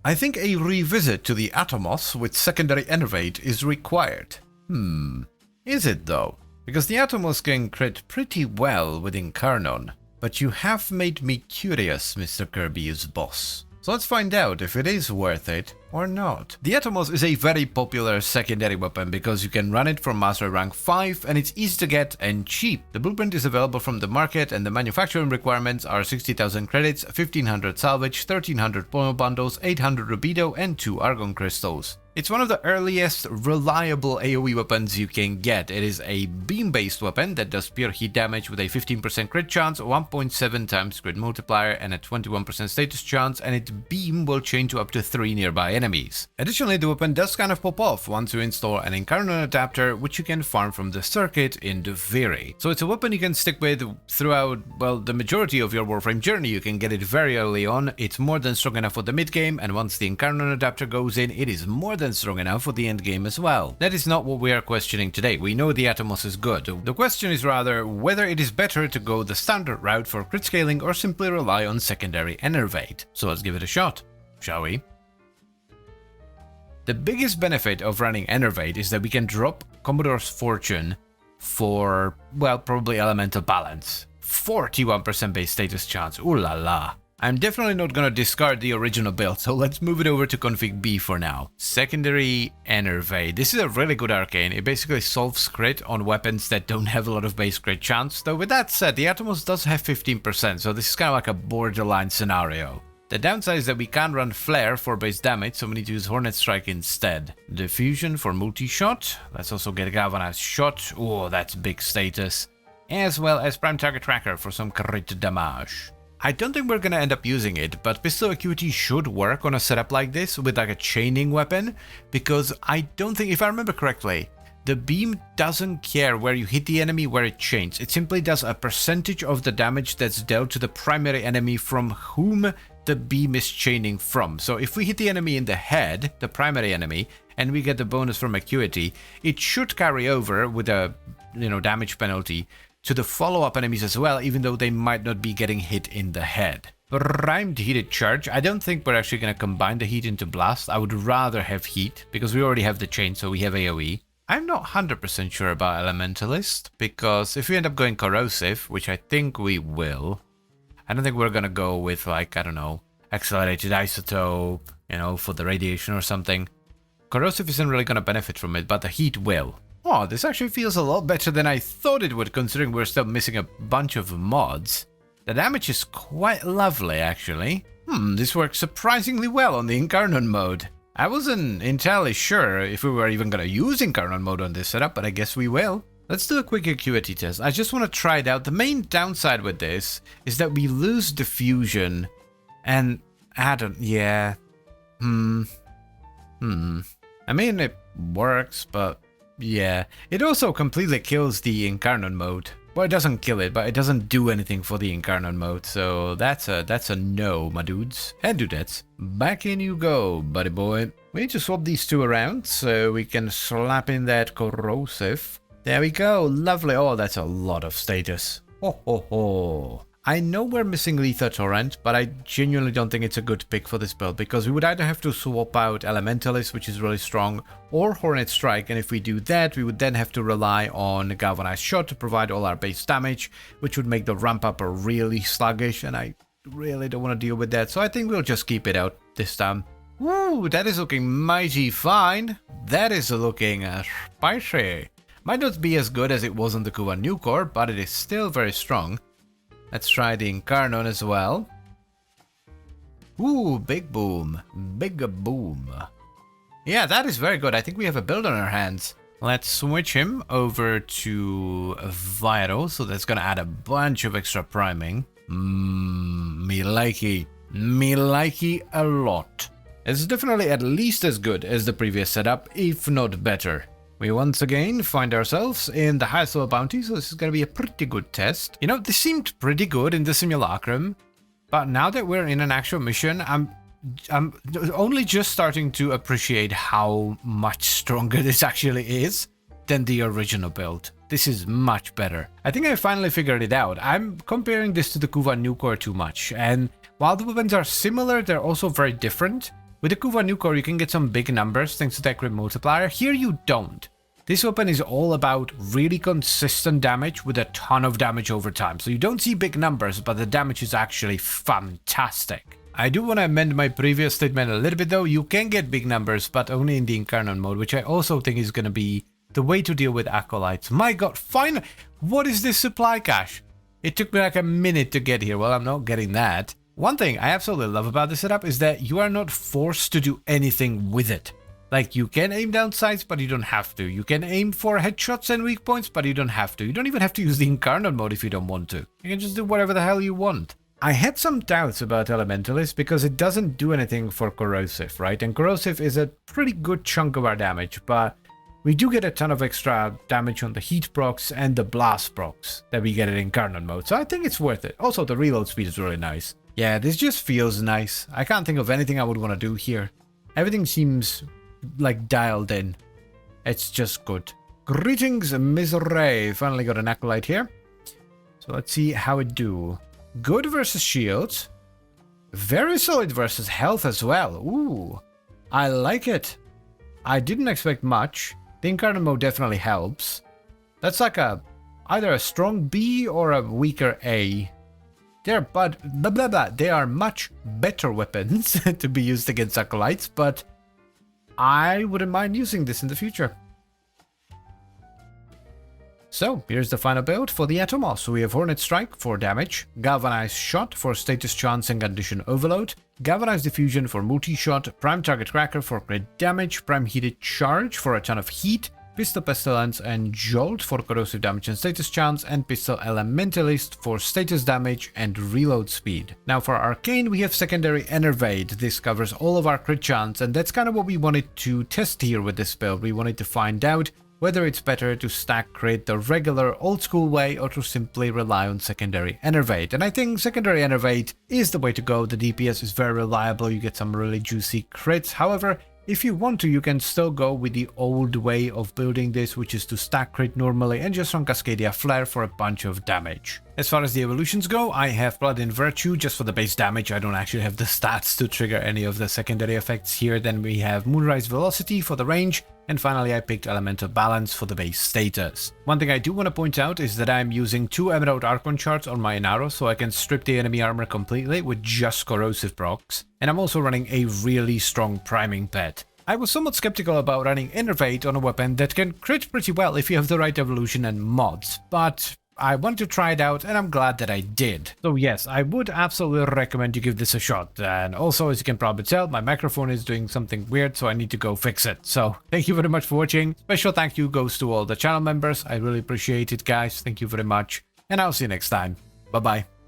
I think a revisit to the Atomos with secondary Enervate is required. Is it though? Because the Atomos can crit pretty well with Incarnon. But you have made me curious, Mr. Kirby's boss. So let's find out if it is worth it or not. The Atomos is a very popular secondary weapon because you can run it from Master Rank 5 and it's easy to get and cheap. The blueprint is available from the market and the manufacturing requirements are 60,000 credits, 1500 salvage, 1300 pono bundles, 800 rubido and 2 argon crystals. It's one of the earliest reliable AoE weapons you can get. It is a beam-based weapon that does pure heat damage with a 15% crit chance, 1.7 times crit multiplier and a 21% status chance, and its beam will chain to up to 3 nearby enemies. Additionally, the weapon does kind of pop off once you install an Incarnon adapter, which you can farm from the circuit in the Viri. So it's a weapon you can stick with throughout, well, the majority of your Warframe journey. You can get it very early on. It's more than strong enough for the mid-game, and once the Incarnon adapter goes in, it is more than strong enough for the end game as well. That is not what we are questioning today. We know the Atomos is good. The question is rather whether it is better to go the standard route for crit scaling or simply rely on secondary Enervate. So let's give it a shot, shall we? The biggest benefit of running Enervate is that we can drop Commodore's Fortune for, well, probably Elemental Balance. 41% base status chance, ooh la la. I'm definitely not gonna discard the original build, so let's move it over to config B for now. Secondary Enervate. This is a really good arcane. It basically solves crit on weapons that don't have a lot of base crit chance, though with that said, the Atomos does have 15%, so this is kind of like a borderline scenario. The downside is that we can't run Flare for base damage, so we need to use Hornet Strike instead. Diffusion for multi-shot. Let's also get a Galvanized Shot. Oh, that's big status. As well as Prime Target Tracker for some crit damage. I don't think we're gonna end up using it, but Pistol Acuity should work on a setup like this with like a chaining weapon, because I don't think, if I remember correctly, the beam doesn't care where you hit the enemy, where it chains. It simply does a percentage of the damage that's dealt to the primary enemy from whom the beam is chaining from. So if we hit the enemy in the head, the primary enemy, and we get the bonus from Acuity, it should carry over with a, damage penalty to the follow-up enemies as well, even though they might not be getting hit in the head. Primed Heated Charge. I don't think we're actually going to combine the heat into Blast. I would rather have heat, because we already have the chain, so we have AoE. I'm not 100% sure about Elementalist, because if we end up going Corrosive, which I think we will, I don't think we're going to go with, like, I don't know, Accelerated Isotope, for the radiation or something. Corrosive isn't really going to benefit from it, but the heat will. Oh, this actually feels a lot better than I thought it would, considering we're still missing a bunch of mods. The damage is quite lovely, actually. This works surprisingly well on the Incarnon mode. I wasn't entirely sure if we were even gonna use Incarnon mode on this setup, but I guess we will. Let's do a quick acuity test. I just want to try it out. The main downside with this is that we lose diffusion, and I don't, yeah. I mean, it works, but yeah. It also completely kills the Incarnon mode. Well, it doesn't kill it, but it doesn't do anything for the Incarnon mode, so that's a no, my dudes and dudettes. Back in you go, buddy boy. We need to swap these two around so we can slap in that Corrosive. There we go, lovely. Oh, that's a lot of status. Ho ho ho. I know we're missing Letha Torrent, but I genuinely don't think it's a good pick for this build, because we would either have to swap out Elementalist, which is really strong, or Hornet Strike, and if we do that, we would then have to rely on Galvanized Shot to provide all our base damage, which would make the ramp up really sluggish, and I really don't want to deal with that, so I think we'll just keep it out this time. Woo, that is looking mighty fine. That is looking spicy. Might not be as good as it was on the Kuva New Core, but it is still very strong. Let's try the Incarnon as well. Ooh, big boom. Big boom. Yeah, that is very good. I think we have a build on our hands. Let's switch him over to Vital, so that's gonna add a bunch of extra priming. Me likey. Me likey a lot. It's definitely at least as good as the previous setup, if not better. We once again find ourselves in the highest level bounty, so this is going to be a pretty good test. This seemed pretty good in the simulacrum, but now that we're in an actual mission, I'm only just starting to appreciate how much stronger this actually is than the original build. This is much better. I think I finally figured it out. I'm comparing this to the Kuva New Core too much, and while the weapons are similar, they're also very different. With the Kuva new core, you can get some big numbers thanks to that crit multiplier. Here you don't. This weapon is all about really consistent damage with a ton of damage over time. So you don't see big numbers, but the damage is actually fantastic. I do want to amend my previous statement a little bit though. You can get big numbers, but only in the Incarnon mode, which I also think is going to be the way to deal with Acolytes. My god, finally! What is this supply cache? It took me like a minute to get here. Well, I'm not getting that. One thing I absolutely love about this setup is that you are not forced to do anything with it. Like, you can aim down sights, but you don't have to. You can aim for headshots and weak points, but you don't have to. You don't even have to use the Incarnon mode if you don't want to. You can just do whatever the hell you want. I had some doubts about Elementalist because it doesn't do anything for Corrosive, right? And Corrosive is a pretty good chunk of our damage, but we do get a ton of extra damage on the heat procs and the blast procs that we get in Incarnon mode, so I think it's worth it. Also, the reload speed is really nice. Yeah, this just feels nice. I can't think of anything I would want to do here. Everything seems like dialed in. It's just good. Greetings, Ms. Ray. Finally got an Acolyte here. So let's see how it do. Good versus shields. Very solid versus health as well. Ooh, I like it. I didn't expect much. The Incarnon mode definitely helps. That's like either a strong B or a weaker A. They're blah blah blah. They are much better weapons to be used against Acolytes, but I wouldn't mind using this in the future. So, here's the final build for the Atomos. We have Hornet Strike for damage, Galvanized Shot for status chance and condition overload, Galvanized Diffusion for multi-shot, Prime Target Cracker for crit damage, Prime Heated Charge for a ton of heat, Pistol Pestilence and Jolt for corrosive damage and status chance, and Pistol Elementalist for status damage and reload speed. Now for Arcane, we have secondary Enervate. This covers all of our crit chance, and that's kind of what we wanted to test here with this build. We wanted to find out whether it's better to stack crit the regular old school way or to simply rely on secondary Enervate. And I think secondary Enervate is the way to go. The DPS is very reliable, you get some really juicy crits. However, if you want to, you can still go with the old way of building this, which is to stack crit normally and just run Cascadia Flare for a bunch of damage. As far as the evolutions go, I have Paladin Virtue just for the base damage. I don't actually have the stats to trigger any of the secondary effects here. Then we have Moonrise Velocity for the range. And finally, I picked Elemental Balance for the base status. One thing I do want to point out is that I'm using 2 Emerald Archon shards on my Inaro, so I can strip the enemy armor completely with just corrosive procs. And I'm also running a really strong priming pet. I was somewhat skeptical about running Enervate on a weapon that can crit pretty well if you have the right evolution and mods, but I wanted to try it out and I'm glad that I did. So yes, I would absolutely recommend you give this a shot. And also, as you can probably tell, my microphone is doing something weird, so I need to go fix it. So thank you very much for watching. Special thank you goes to all the channel members. I really appreciate it, guys. Thank you very much. And I'll see you next time. Bye-bye.